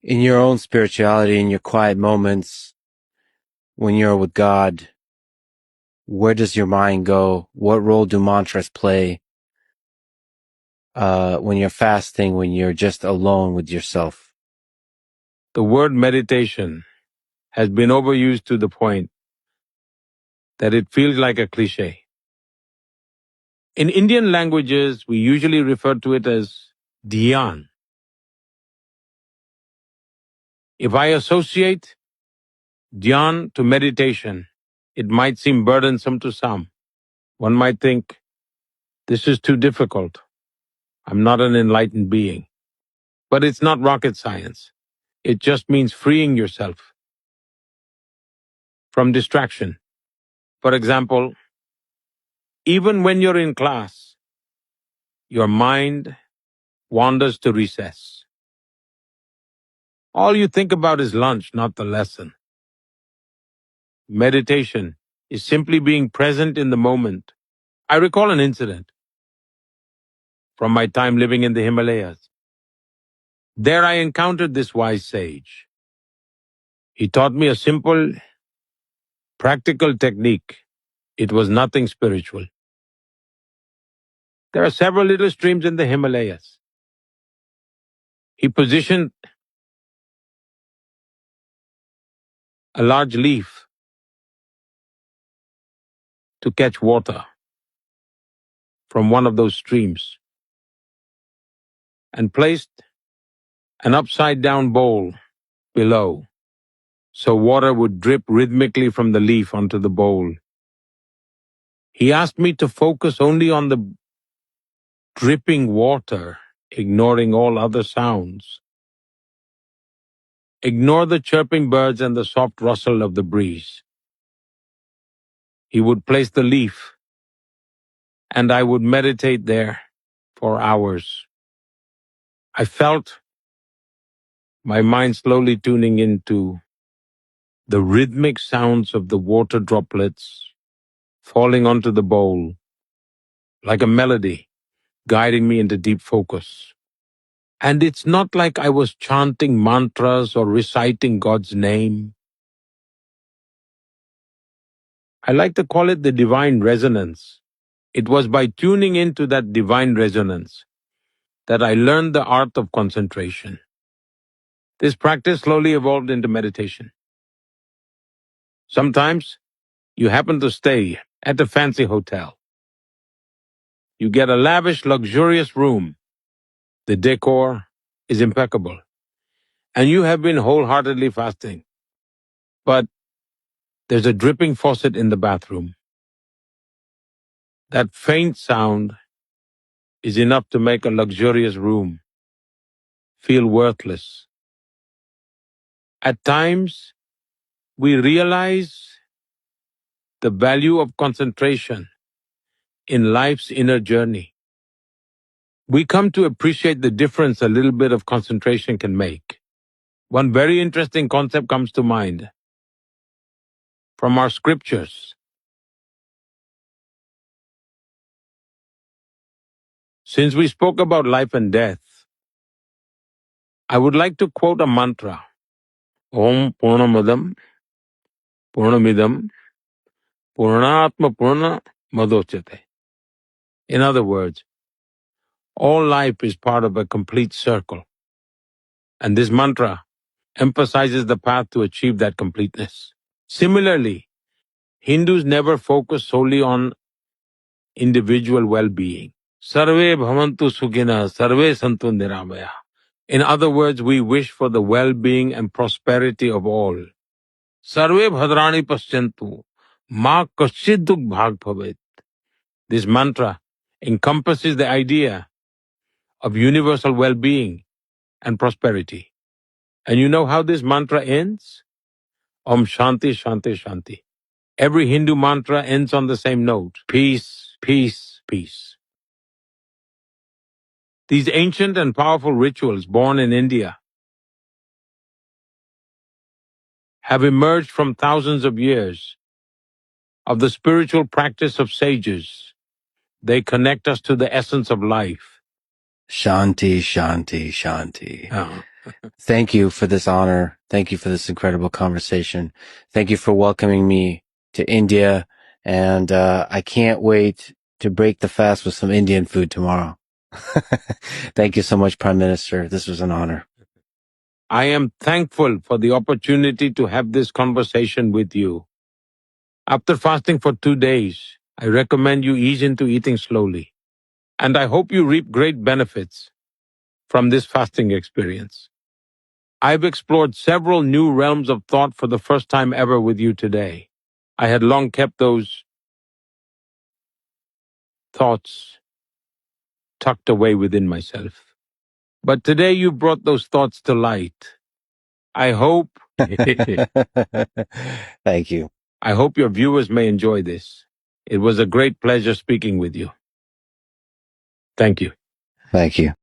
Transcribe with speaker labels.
Speaker 1: In your own spirituality, in your quiet moments, when you're with God, where does your mind go? What role do mantras play? When you're fasting, when you're just alone with yourself?
Speaker 2: The word meditation has been overused to the point that it feels like a cliche. In Indian languages, we usually refer to it as dhyan. If I associate dhyan to meditation, it might seem burdensome to some. One might think, this is too difficult. I'm not an enlightened being. But it's not rocket science. It just means freeing yourself from distraction. For example, even when you're in class, your mind wanders to recess. All you think about is lunch, not the lesson. Meditation is simply being present in the moment. I recall an incident from my time living in the Himalayas. There I encountered this wise sage. He taught me a simple, practical technique. It was nothing spiritual. There are several little streams in the Himalayas. He positioned a large leaf to catch water from one of those streams and placed an upside-down bowl below so water would drip rhythmically from the leaf onto the bowl. He asked me to focus only on the dripping water, ignoring all other sounds. Ignore the chirping birds and the soft rustle of the breeze. He would place the leaf, and I would meditate there for hours. I felt my mind slowly tuning into the rhythmic sounds of the water droplets falling onto the bowl, like a melody guiding me into deep focus. And it's not like I was chanting mantras or reciting God's name. I like to call it the divine resonance. It was by tuning into that divine resonance that I learned the art of concentration. This practice slowly evolved into meditation. Sometimes you happen to stay at a fancy hotel. You get a lavish, luxurious room. The decor is impeccable, and you have been wholeheartedly fasting. But there's a dripping faucet in the bathroom. That faint sound is enough to make a luxurious room feel worthless. At times, we realize the value of concentration in life's inner journey. We come to appreciate the difference a little bit of concentration can make. One very interesting concept comes to mind from our scriptures. Since we spoke about life and death, I would like to quote a mantra. Om Purnamadam Purnamidam Purnatma Purna Madochyate. In other words, all life is part of a complete circle. And this mantra emphasizes the path to achieve that completeness. Similarly, Hindus never focus solely on individual well-being. Sarve bhavantu sukhina, sarve santu niramaya. In other words, we wish for the well-being and prosperity of all. Sarve bhadrani paschyantu, ma kaschid dukh bhag bhavet. This mantra encompasses the idea of universal well-being and prosperity. And you know how this mantra ends? Om Shanti Shanti Shanti. Every Hindu mantra ends on the same note. Peace, peace, peace. These ancient and powerful rituals born in India have emerged from thousands of years of the spiritual practice of sages. They connect us to the essence of life.
Speaker 1: Shanti, Shanti, Shanti. Thank you for this honor. Thank you for this incredible conversation. Thank you for welcoming me to India. And I can't wait to break the fast with some Indian food tomorrow. Thank you so much, Prime Minister. This was an honor.
Speaker 2: I am thankful for the opportunity to have this conversation with you. After fasting for 2 days, I recommend you ease into eating slowly. And I hope you reap great benefits from this fasting experience. I've explored several new realms of thought for the first time ever with you today. I had long kept those thoughts tucked away within myself. But today you brought those thoughts to light. I hope
Speaker 1: Thank you.
Speaker 2: I hope your viewers may enjoy this. It was a great pleasure speaking with you. Thank you.
Speaker 1: Thank you.